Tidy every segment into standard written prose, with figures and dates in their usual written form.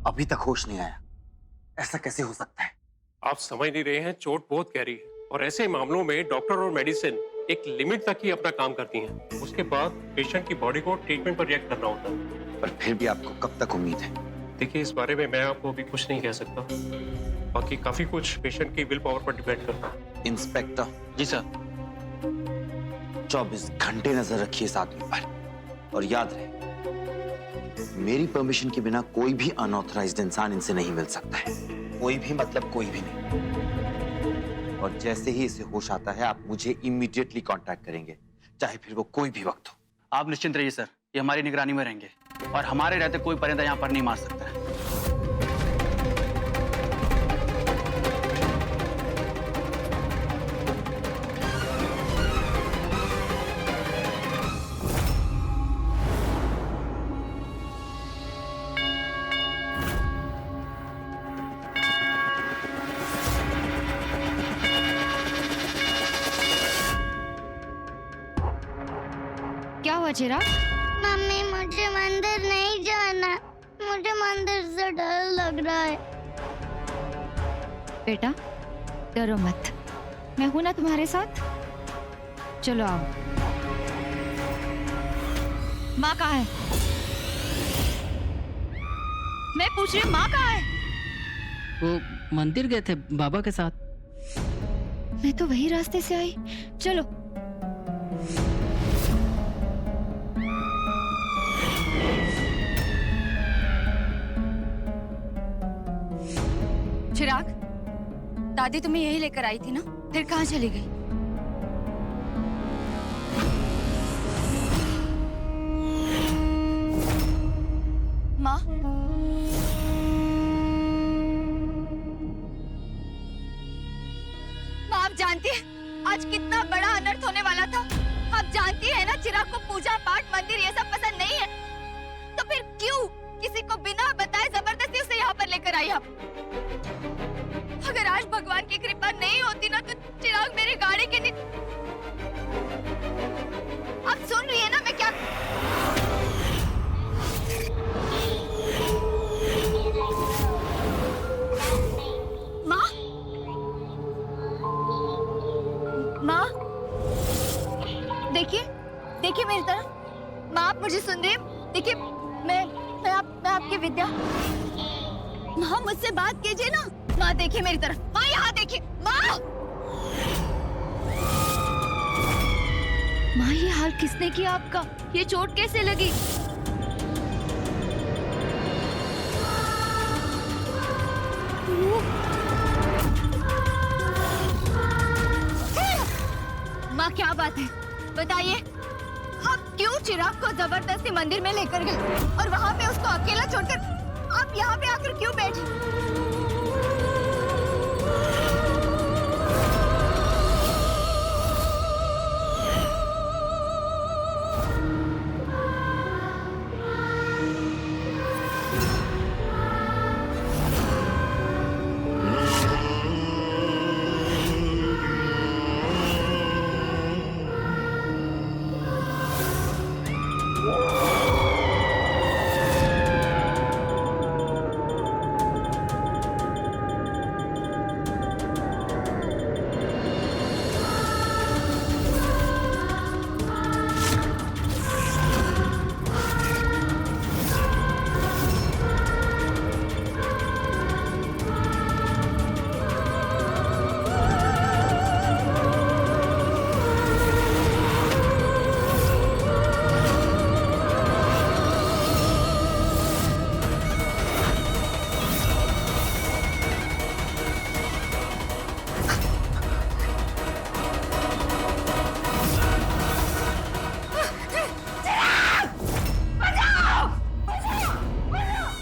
अभी तक होश नहीं आया। ऐसा कैसे हो सकता है? आप समझ नहीं रहे हैं, चोट बहुत गहरी है और ऐसे मामलों में डॉक्टर और मेडिसिन एक लिमिट तक ही अपना काम करती हैं। उसके बाद पेशेंट की बॉडी को ट्रीटमेंट पर रिएक्ट करना होता है। पर फिर भी आपको कब तक उम्मीद है? देखिए, इस बारे में मैं आपको अभी कुछ नहीं कह सकता। बाकी काफी कुछ पेशेंट की विल पावर पर डिपेंड करता है। इंस्पेक्टर। जी सर। 24 घंटे नजर रखिए इस आदमी पर, और याद रहे मेरी परमिशन के बिना कोई भी अनऑथराइज्ड इंसान इनसे नहीं मिल सकता है। कोई भी मतलब कोई भी नहीं। और जैसे ही इसे होश आता है आप मुझे इमीडिएटली कांटेक्ट करेंगे, चाहे फिर वो कोई भी वक्त हो। आप निश्चिंत रहिए सर, ये हमारी निगरानी में रहेंगे और हमारे रहते कोई परिंदा यहाँ पर नहीं मार सकता है। क्या हुआ चिराग? मम्मी मुझे मंदिर नहीं जाना, मुझे मंदिर से डर लग रहा है। बेटा डरो मत, मैं हूं ना तुम्हारे साथ। चलो आओ। माँ कहाँ है? मैं पूछ रही हूँ माँ कहाँ है? वो मंदिर गए थे बाबा के साथ। मैं तो वही रास्ते से आई। चलो। चिराग, दादी तुम्हें यही लेकर आई थी ना, फिर कहाँ चली गई? माँ, माँ आप जानती है आज कितना बड़ा अनर्थ होने वाला था। आप जानती है ना चिराग को पूजा पाठ मंदिर ये सब पसंद नहीं है, तो फिर क्यों किसी को बिना बताए जबरदस्ती उसे यहाँ पर लेकर आई हम? अगर आज भगवान की कृपा नहीं होती ना तो चिराग मेरी गाड़ी के आप सुन रही है ना मैं क्या? माँ, माँ देखिए, देखिए मेरी तरफ। माँ आप मुझे सुन रही है? देखिए मैं आपकी विद्या। माँ मुझसे बात कीजिए ना। माँ देखिए मेरी तरफ। माँ यहाँ देखिए। माँ, माँ ये हाल किसने किया आपका? ये चोट कैसे लगी? माँ क्या बात है बताइए, आप क्यों चिराग को जबरदस्ती मंदिर में लेकर गए और वहाँ पे उसको अकेला छोड़कर आप यहाँ पे आकर क्यों बैठी?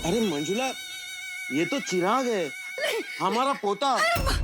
अरे मंजुला, ये तो चिराग है, हमारा पोता।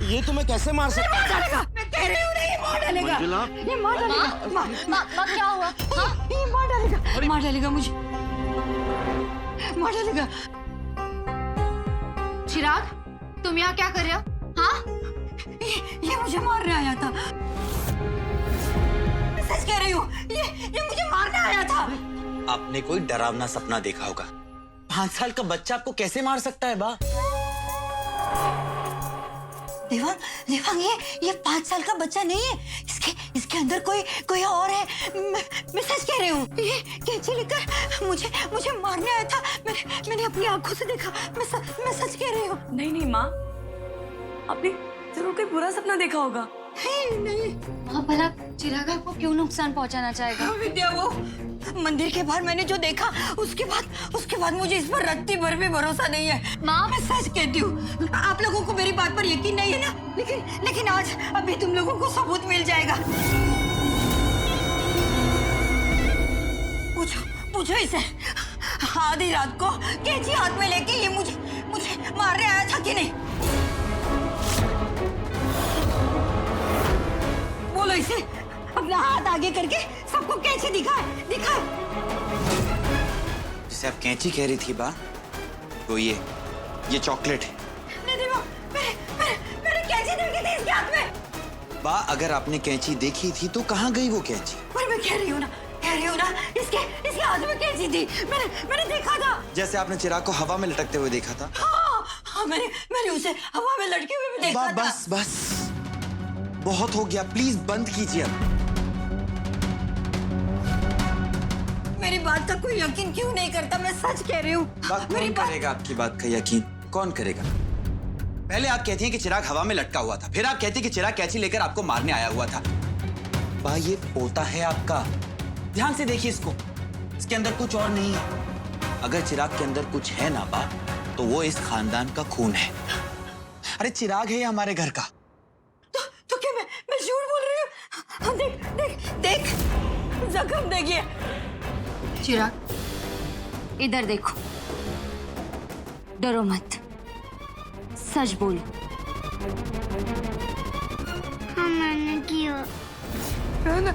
ये तुम्हें कैसे मार सकता है? मैं कह रही हूँ नहीं, मार डालेगा। मंजुला, ये मार डालेगा। माँ क्या हुआ? हाँ? ये मार डालेगा, मार डालेगा मुझे, मार डालेगा। चिराग तुम यहाँ क्या कर रहे हो? हाँ? ये मुझे मारने आया था। मैं सच कह रही हूँ, ये मुझे मारने आया था। आपने कोई डरावना सपना देखा होगा, 5 साल का बच्चा आपको कैसे मार सकता है बा? देवांग, देवांग, ये 5 साल का बच्चा नहीं है। इसके अंदर कोई और है। मैं सच कह रही हूँ। ये कैंची लेकर मुझे मारने आया था। मैंने अपनी आंखों से देखा। मैं सच कह रही हूँ। नहीं माँ, आपने जरूर कोई बुरा सपना देखा होगा। नहीं। माँ भला चिराग आपको क्यों नुकसान पहुंचाना चाहेगा? विद्या, वो मंदिर के बाहर मैंने जो देखा, उसके बाद मुझे इस पर रत्ती भर भी भरोसा नहीं है। माँ, मैं सच कहती हूँ। आप लोगों को मेरी बात पर यकीन नहीं है ना? लेकिन आज अभी तुम लोगों को सबूत मिल जाएगा। पूछो इसे, आधी रात को कैंची हाथ में लेके ये मुझे मारने आया था कि नहीं? बोलो इसे, अपना हाथ आगे करके सबको कैंची दिखाए। जिसे आप कैंची कह रही थी बा, तो ये चॉकलेट है। नहीं देखो, मैंने कैंची देखी थी इसके हाथ में। बा, अगर आपने कैंची देखी थी तो कहाँ गई वो कैंची? पर मैं कह रही हूँ ना, इसके हाथ में कैंची थी। मैंने देखा था। जैसे आपने चिराग को हवा में लटकते हुए देखा था। हाँ, मैंने उसे हवा में लटके हुए भी देखा था। बस बहुत हो गया, प्लीज बंद कीजिए अब। मेरी बात का कोई यकीन क्यों नहीं करता? मैं सच कह रही हूँ। कौन करेगा आपकी बात का यकीन? कौन करेगा? पहले आप कहती हैं कि चिराग हवा में लटका हुआ था, फिर आप कहती हैं कि चिराग कैंची लेकर आपको मारने आया हुआ था। बा, ये पोता है आपका। ध्यान से देखिए इसको, इसके अंदर कुछ और नहीं है। अगर चिराग के अंदर कुछ है ना बा, तो वो इस खानदान का खून है। अरे चिराग है हमारे घर का। तो क्या मैं झूठ बोल रही हूँ? देख जख्म देखिए। चिराग, इधर देखो, डरो मत, सच बोलो। हाँ, मैंने किया। मैंने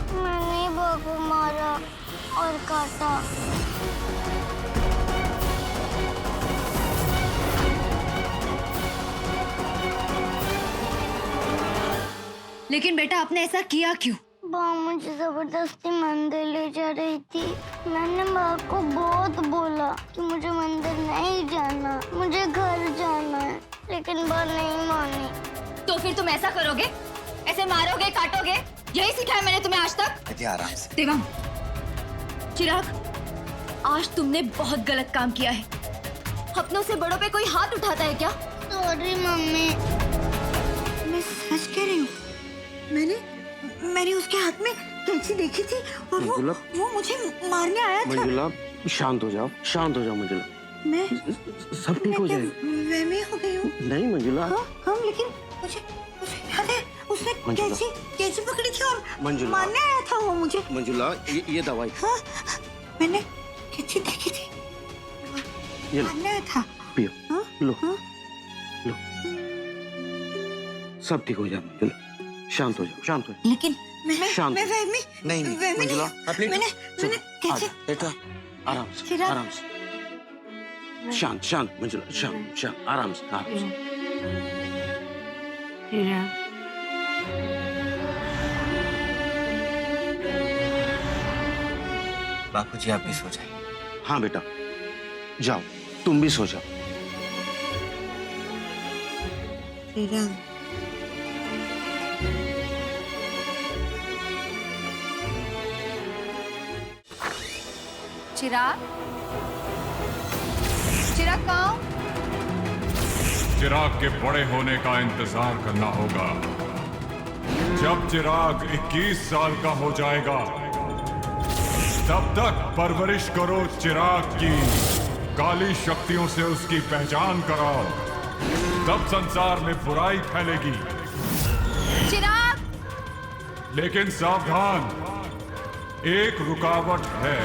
बाबू मारा और काटा। लेकिन बेटा, आपने ऐसा किया क्यों? माँ मुझे जबरदस्ती मंदिर ले जा रही थी। मैंने माँ को बहुत बोला कि मुझे मंदिर नहीं जाना, मुझे घर जाना है, लेकिन माँ नहीं मानी। तो फिर तुम ऐसा करोगे? ऐसे मारोगे, काटोगे? यही सिखाया मैंने तुम्हें आज तक? आराम से। देवांग, चिराग, आज तुमने बहुत गलत काम किया है। अपनों से बड़ों पे कोई हाथ उठाता है क्या? Sorry mummy. मैं सच कह रही हूँ। मैंने उसके हाथ में कैंची देखी थी और वो मुझे मारने आया था। मंजुला, शांत हो जाओ मंजुला। मैं सब ठीक हो जाएगा। वहमी हो गई हूँ। नहीं मंजुला। हाँ, लेकिन मुझे याद है, उसने कैंची पकड़ी थी और मारने आया था वो मुझे। मंजुला, ये दवाई। हाँ, मैंने कैंची देखी थी, ये मारने आया था। पियो। हाँ? लो। हाँ? लो, सब ठीक हो जाए मंजुला। शांत हो जाओ। लेकिन शांत। मैं वहमी नहीं मंजुला, मैंने कैंची। बेटा आराम से। शांत मंजुला, शांत, आराम से। बापूजी, आप भी सो जाए। हाँ बेटा, जाओ, तुम भी सो जाओ। चिराग कहाँ? चिराग के बड़े होने का इंतजार करना होगा। जब चिराग 21 साल का हो जाएगा, तब तक परवरिश करो चिराग की, काली शक्तियों से उसकी पहचान कराओ, तब संसार में बुराई फैलेगी। चिराग! लेकिन सावधान, एक रुकावट है।